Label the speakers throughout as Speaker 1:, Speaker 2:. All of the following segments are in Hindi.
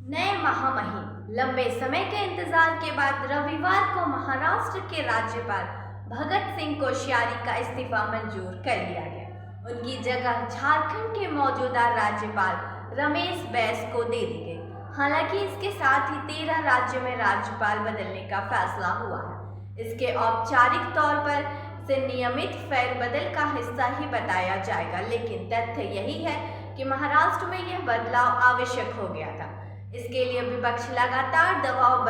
Speaker 1: नए महामहिम लंबे समय के इंतजार के बाद रविवार को महाराष्ट्र के राज्यपाल भगत सिंह कोश्यारी का इस्तीफा मंजूर कर लिया गया। उनकी जगह झारखंड के मौजूदा राज्यपाल रमेश बैस को दे दी गई। हालांकि इसके साथ ही 13 राज्यों में राज्यपाल बदलने का फैसला हुआ है। इसके औपचारिक तौर पर से नियमित फेरबदल का हिस्सा ही बताया जाएगा, लेकिन तथ्य यही है कि महाराष्ट्र में यह बदलाव आवश्यक हो गया था। इसके लिए विपक्ष लगातार दबाव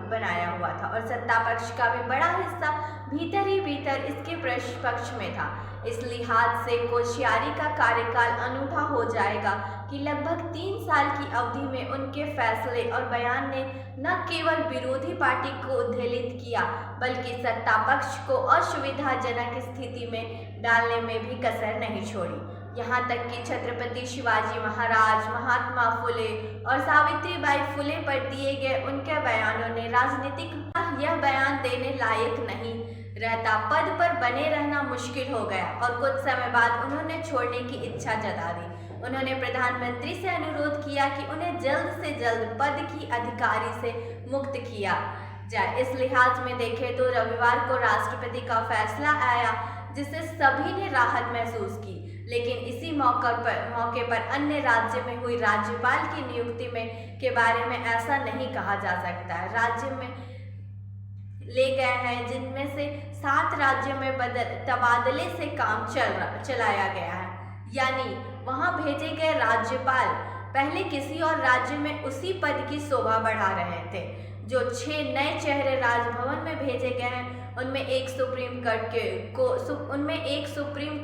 Speaker 1: बनाया हुआ था और सत्ता पक्ष का भी बड़ा हिस्सा भीतर ही भीतर इसके पक्ष में था। इस लिहाज से कोश्यारी का कार्यकाल अनूठा हो जाएगा कि लगभग 3 साल की अवधि में उनके फैसले और बयान ने न केवल विरोधी पार्टी को उद्वेलित किया, बल्कि सत्ता पक्ष को असुविधाजनक स्थिति में डालने में भी कसर नहीं छोड़ी। यहाँ तक कि छत्रपति शिवाजी महाराज, महात्मा फुले और सावित्रीबाई फुले पर दिए गए उनके बयानों ने राजनीतिक यह बयान देने लायक नहीं रहता, पद पर बने रहना मुश्किल हो गया और कुछ समय बाद उन्होंने छोड़ने की इच्छा जता दी। उन्होंने प्रधानमंत्री से अनुरोध किया कि उन्हें जल्द से जल्द पद की अधिकारी से मुक्त किया जाए। इस लिहाज में देखें तो रविवार को राष्ट्रपति का फैसला आया, जिससे सभी ने राहत महसूस की। लेकिन इसी मौके पर अन्य राज्य में हुई राज्यपाल की नियुक्ति के बारे में ऐसा नहीं कहा जा सकता है। राज्य में ले गए हैं, जिनमें से 7 राज्यों में तबादले से काम चलाया गया है, यानी वहां भेजे गए राज्यपाल पहले किसी और राज्य में उसी पद की शोभा बढ़ा रहे थे। जो 6 नए चेहरे राजभवन में भेजे गए हैं, उनमें एक सुप्रीम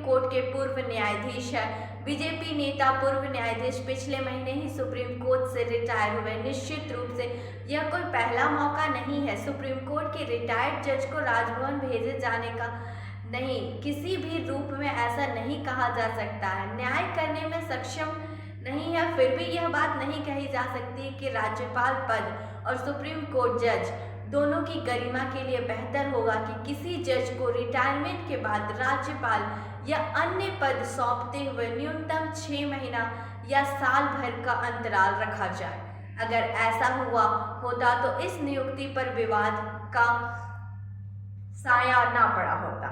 Speaker 1: कोर्ट के पूर्व न्यायाधीश है। बीजेपी नेता पूर्व न्यायाधीश पिछले महीने ही सुप्रीम कोर्ट से रिटायर हुए। निश्चित रूप से यह कोई पहला मौका नहीं है। सुप्रीम कोर्ट के रिटायर्ड जज को राजभवन भेजे जाने का नहीं, किसी भी रूप में ऐसा नहीं कहा जा सकता है। न्याय करने में सक्षम नहीं है, फिर भी यह बात नहीं कही जा सकती कि राज्यपाल पद और सुप्रीम कोर्ट जज दोनों की गरिमा के लिए बेहतर होगा कि किसी जज को रिटायरमेंट के बाद राज्यपाल या अन्य पद सौंपते हुए न्यूनतम 6 महीना या साल भर का अंतराल रखा जाए। अगर ऐसा होता तो इस नियुक्ति पर विवाद का साया ना पड़ा होता।